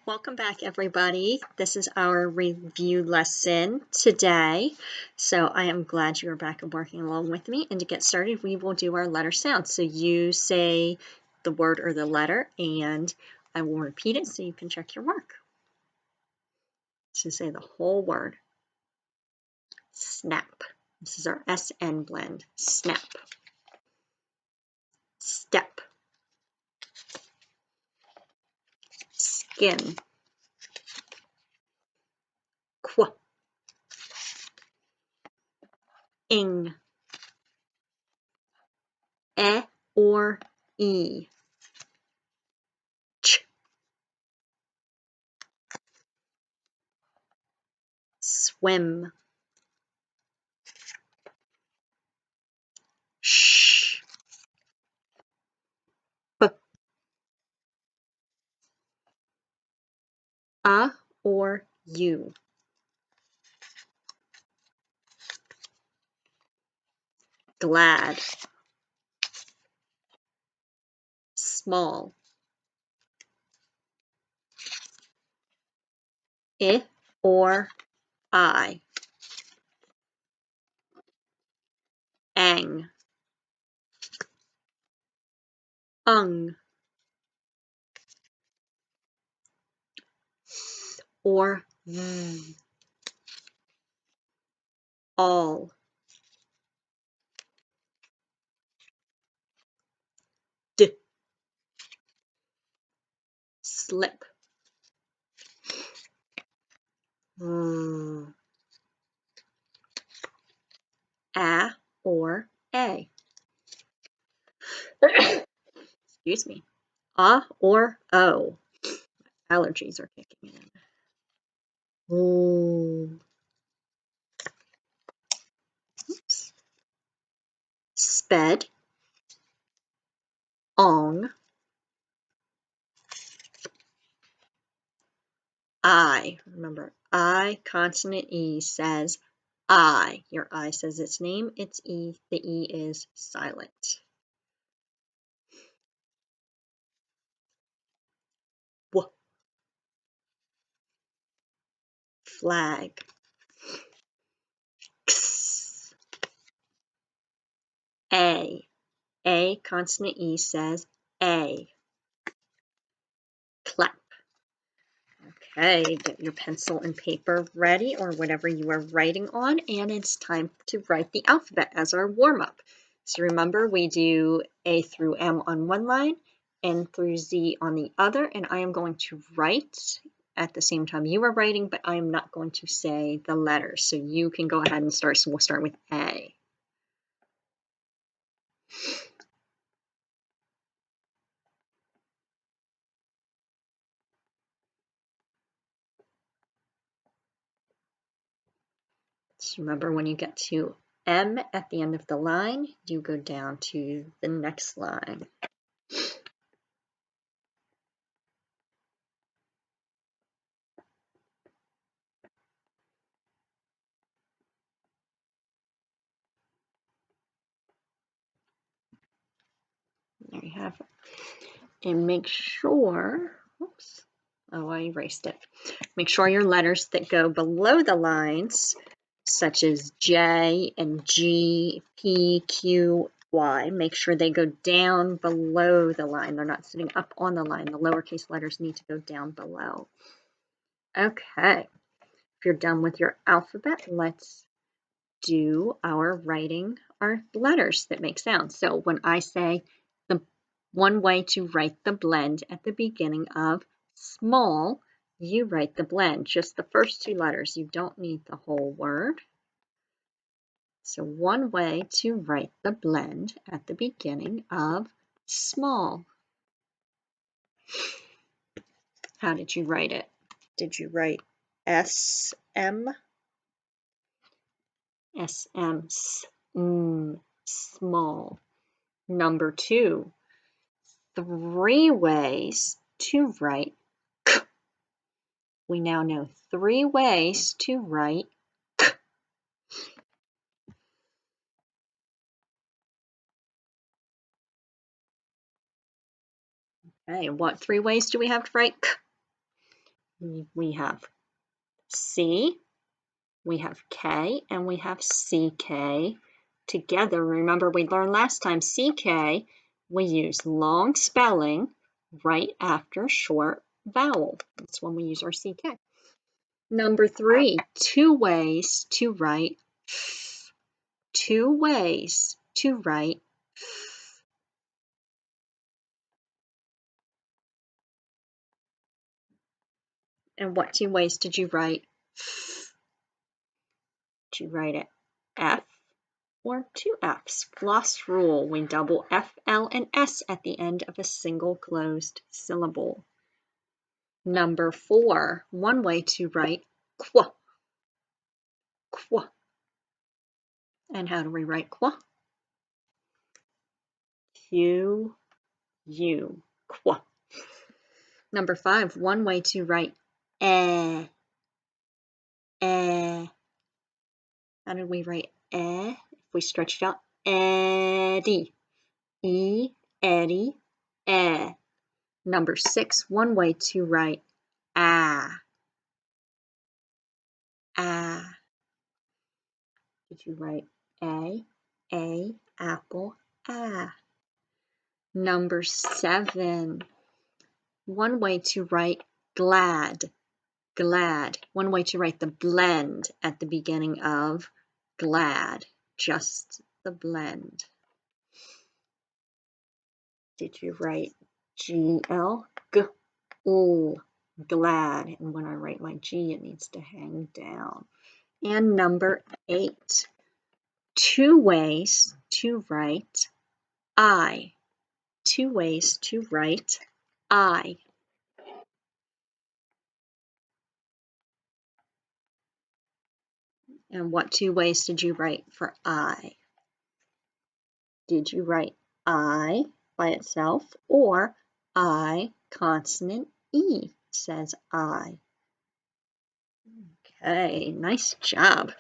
Welcome back, everybody. This is our review lesson today. So I am glad you are back and working along with me. And to get started, we will do our letter sound. So you say the word or the letter, and I will repeat it so you can check your work. So say the whole word. Snap. This is our SN blend. Snap. Step. Skin. Qu. Ing. E or E. Ch. Swim. Sh. P. A or U. Glad. Small. I or I. Ang. Ung. Or v. All. D. Slip. R. A or A. Excuse me. A or O. Allergies are kicking in. Ooh. Oops. Sped. Ong. I. Remember, I, consonant E says I. Your I says its name, it's E. The E is silent. W. Flag. X. A. A, consonant E says A. Clap. Okay, get your pencil and paper ready or whatever you are writing on, and it's time to write the alphabet as our warm-up. So remember, we do A through M on one line, N through Z on the other, and I am going to write at the same time you are writing, but I am not going to say the letters. So you can go ahead and start. So we'll start with A. So remember, when you get to M at the end of the line, you go down to the next line. There you have it. And make sure, oops, oh, I erased it. Make sure your letters that go below the lines, such as J and G, P, Q, Y, make sure they go down below the line. They're not sitting up on the line. The lowercase letters need to go down below. Okay, if you're done with your alphabet, let's do our writing our letters that make sounds. So when I say the one way to write the blend at the beginning of small, you write the blend, just the first two letters. You don't need the whole word. So one way to write the blend at the beginning of small. How did you write it? Did you write SM? SM, small. Number two, three ways to write K. We now know three ways to write K. Okay, what three ways do we have to write K? We have C, we have K, and we have CK together. Remember, we learned last time CK, we use long spelling right after short vowel. That's when we use our CK. Number 3, 2 ways to write F. 2 ways to write F. And what 2 ways did you write F? Did you write it F or 2 F's? Floss rule, we double F, L, and S at the end of a single closed syllable. Number 4, 1 way to write qu. Qu. And how do we write qu? Q, U, qu. Number 5, 1 way to write eh. Eh. How did we write eh? If we stretch it out, Eddie. E, Eddie, eh. Number 6, 1 way to write ah. Ah. Did you write A, apple, ah. Number 7, 1 way to write glad. Glad. 1 way to write the blend at the beginning of glad. Just the blend. Did you write G-L? G-L. Glad. And when I write my G, it needs to hang down. And number 8, 2 ways to write I. 2 ways to write I. And what 2 ways did you write for I? Did you write I by itself or I consonant E says I? Okay, nice job.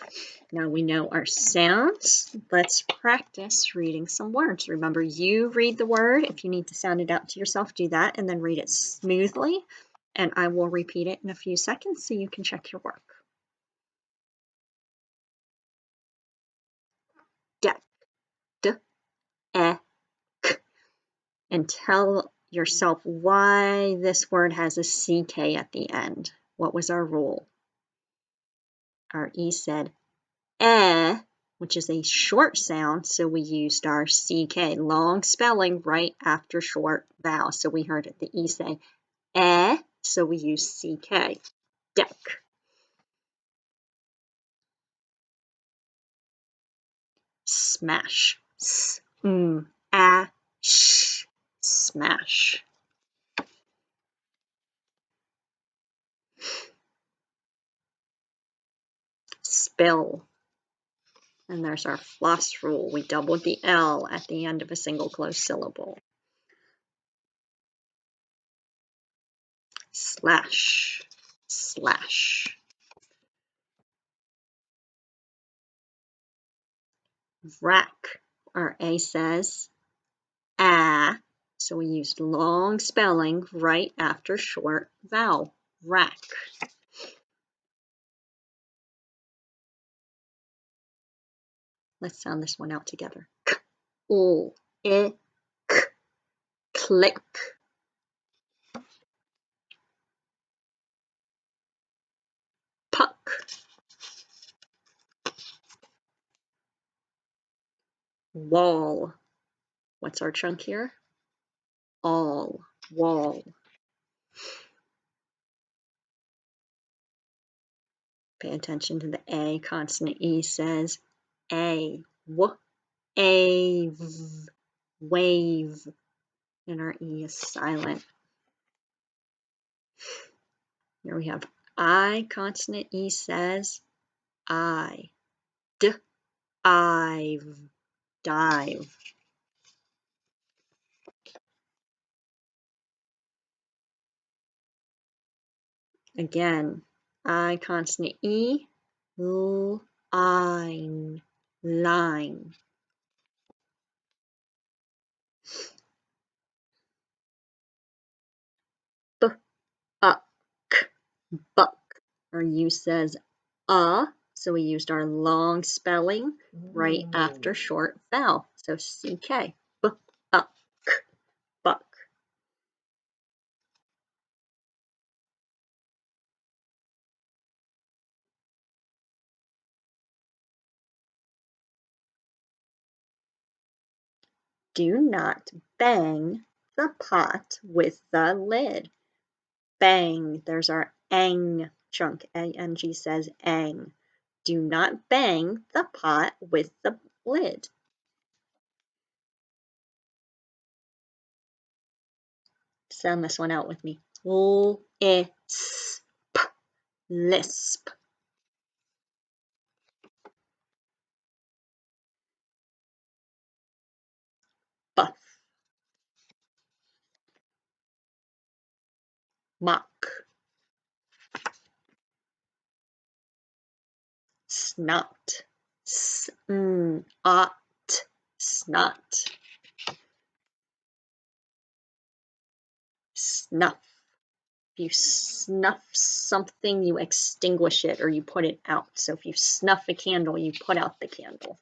Now we know our sounds. Let's practice reading some words. Remember, you read the word. If you need to sound it out to yourself, do that and then read it smoothly. And I will repeat it in a few seconds so you can check your work. Deck. D-E-K. And tell yourself why this word has a CK at the end. What was our rule? Our E said eh, which is a short sound, so we used our CK, long spelling right after short vowel. So we heard the E say eh, so we use CK. Deck. Smash. S-m-a-sh. Smash. Spill. And there's our floss rule. We doubled the L at the end of a single closed syllable. Slash. Slash. Rack. Our A says ah, so we used long spelling right after short vowel. Rack. Let's sound this one out together. K-l-i-k. Click. Puck. Wall. What's our chunk here? All. Wall. Pay attention to the A. Consonant E says A. W-A-V. Wave. And our E is silent. Here we have I. Consonant E says I. D-ive. Dive. Again, I consonant E, line, line. B, up, k, buck. Our U says so we used our long spelling right after short vowel. So CK, buck, buck. Do not bang the pot with the lid. Bang, there's our ang chunk. A-N-G says ang. Do not bang the pot with the lid. Sound this one out with me. Lisp. Lisp. Buff. Mock. Snot. Snot. Snot. Snuff. If you snuff something, you extinguish it or you put it out. So if you snuff a candle, you put out the candle.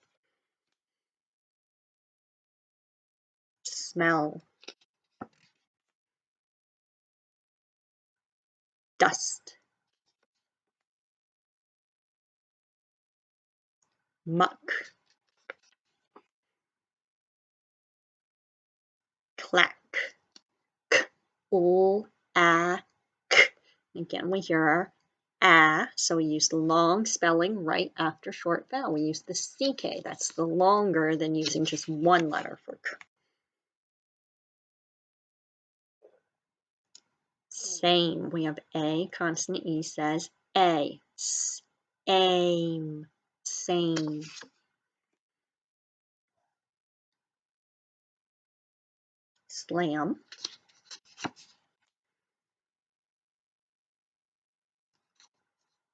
Smell. Dust. Muck. Clack. K. Again, we hear our so we use long spelling right after short vowel. We use the CK. That's the longer than using just one letter for K. Same. We have A, consonant E says A. Same. Same. Slam.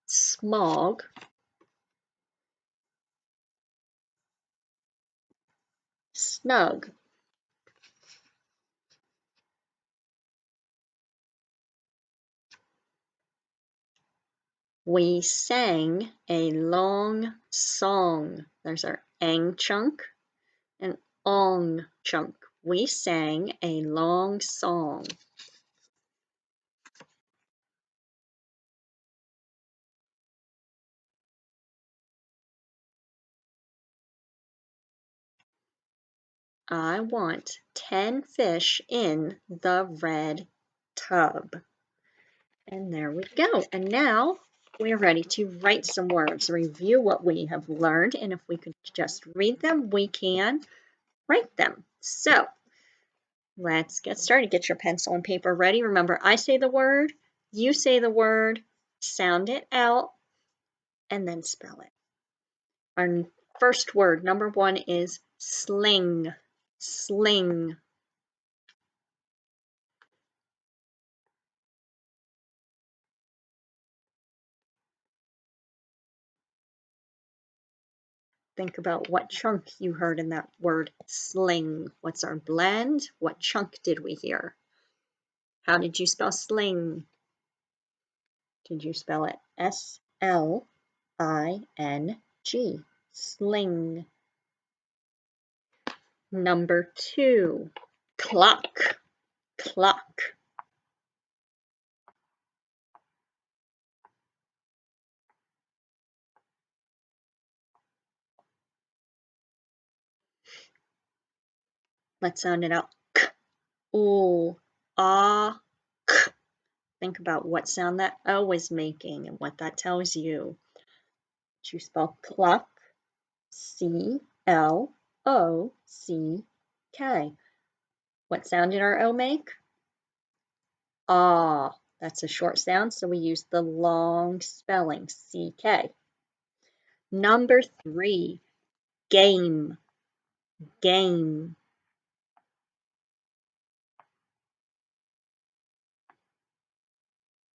Smog. Snug. We sang a long song. There's our ang chunk and ong chunk. We sang a long song. I want 10 fish in the red tub. And there we go. And now we're ready to write some words, review what we have learned, and if we could just read them, we can write them. So let's get started. Get your pencil and paper ready. Remember, I say the word, you say the word, sound it out, and then spell it. Our first word, number 1, is sling. Sling. Think about what chunk you heard in that word sling. What's our blend? What chunk did we hear? How did you spell sling? Did you spell it S-L-I-N-G? Sling. Number 2, clock. Clock. Let's sound it out. K, oo, ah, k. Think about what sound that O is making and what that tells you. Did you spell clock? C-L-O-C-K. What sound did our O make? Ah. That's a short sound, so we use the long spelling, C-K. Number 3, game. Game.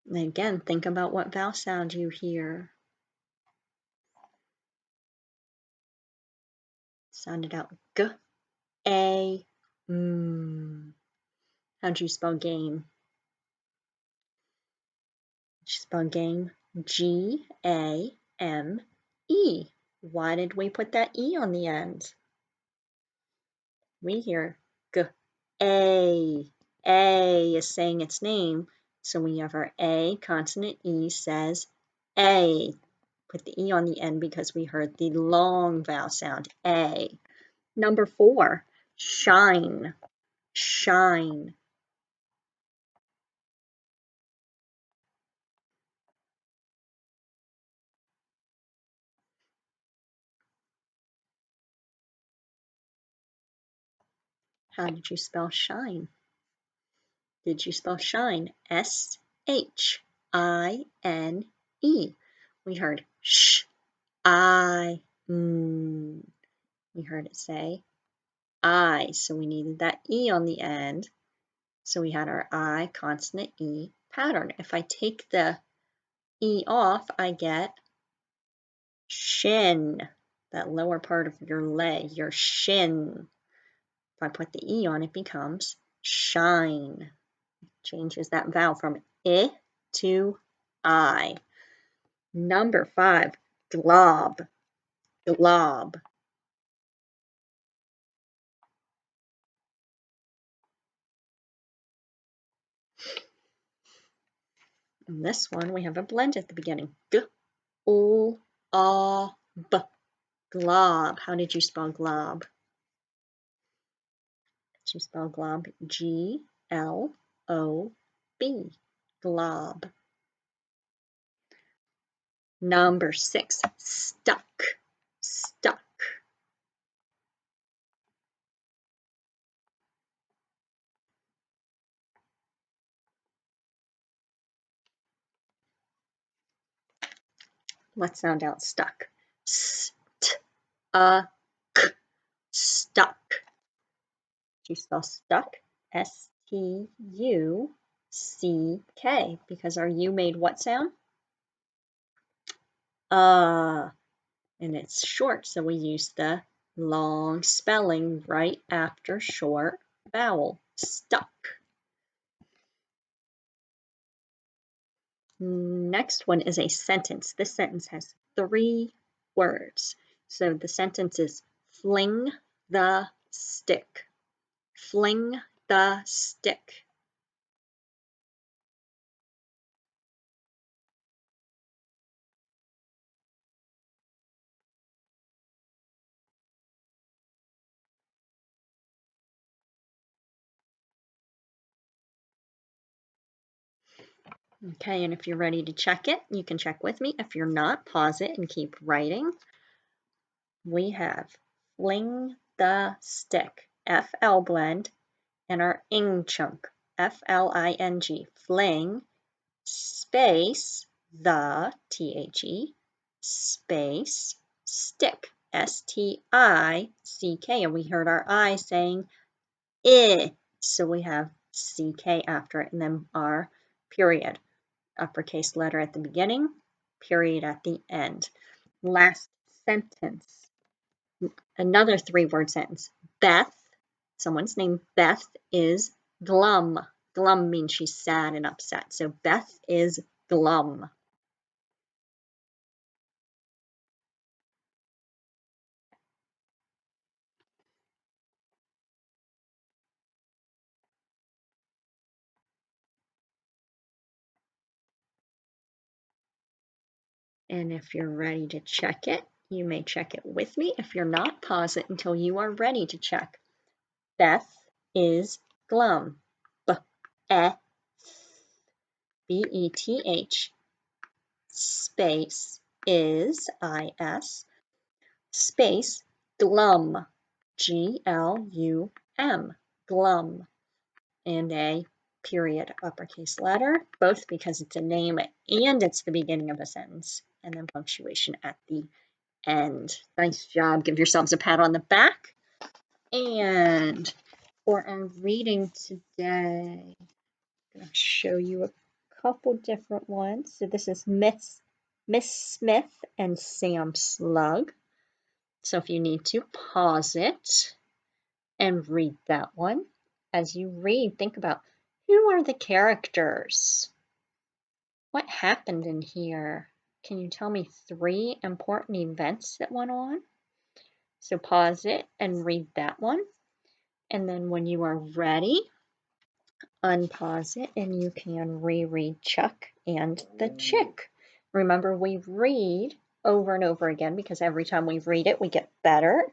And again, think about what vowel sound you hear. Sound it out. G, A, M. How'd you spell game? Did you spell game, G-A-M-E. Why did we put that E on the end? We hear G. A. A is saying its name. So we have our A, consonant E says A. Put the E on the end because we heard the long vowel sound, A. Number 4, shine, shine. How did you spell shine? Did you spell shine? S-H-I-N-E. We heard sh, I, We heard it say I, so we needed that E on the end. So we had our I, consonant E pattern. If I take the E off, I get shin, that lower part of your leg, your shin. If I put the E on, it becomes shine. Changes that vowel from I to I. Number 5, glob, glob. In this one, we have a blend at the beginning. G-O-B, glob. How did you spell glob? Did you spell glob? G-L-O-B, glob. Number 6, stuck, stuck. Let's sound out stuck. St-a-k, stuck. Do you spell stuck? S-T-U-C-K, because our U made what sound? And it's short, so we use the long spelling right after short vowel, stuck. Next one is a sentence. This sentence has 3 words. So the sentence is fling the stick. Fling the stick. Okay, and if you're ready to check it, you can check with me. If you're not, pause it and keep writing. We have fling the stick, FL blend, and our ing chunk, F-L-I-N-G, fling, space, the, T-H-E, space, stick, S-T-I-C-K, and we heard our I saying I, so we have C-K after it, and then our period, uppercase letter at the beginning, period at the end. Last sentence, another 3-word sentence. Beth, someone's name Beth, is glum. Glum means she's sad and upset. So Beth is glum. And if you're ready to check it, you may check it with me. If you're not, pause it until you are ready to check. Beth is glum. B-E-T-H, space, is, I-S, space, glum, G-L-U-M, glum, and a period uppercase letter, both because it's a name and it's the beginning of a sentence, and then punctuation at the end. Nice job. Give yourselves a pat on the back. And for our reading today, I'm going to show you a couple different ones. So this is Miss Smith and Sam Slug. So if you need to, pause it and read that one. As you read, think about, who are the characters? What happened in here? Can you tell me 3 important events that went on? So pause it and read that one. And then when you are ready, unpause it and you can reread Chuck and the Chick. Remember, we read over and over again because every time we read it, we get better.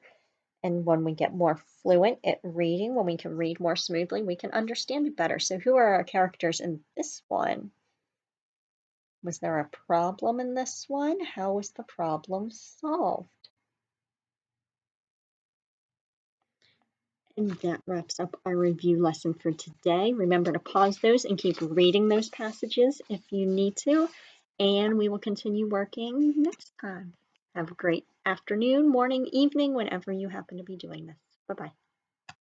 And when we get more fluent at reading, when we can read more smoothly, we can understand it better. So who are our characters in this one? Was there a problem in this one? How was the problem solved? And that wraps up our review lesson for today. Remember to pause those and keep reading those passages if you need to. And we will continue working next time. Have a great afternoon, morning, evening, whenever you happen to be doing this. Bye-bye.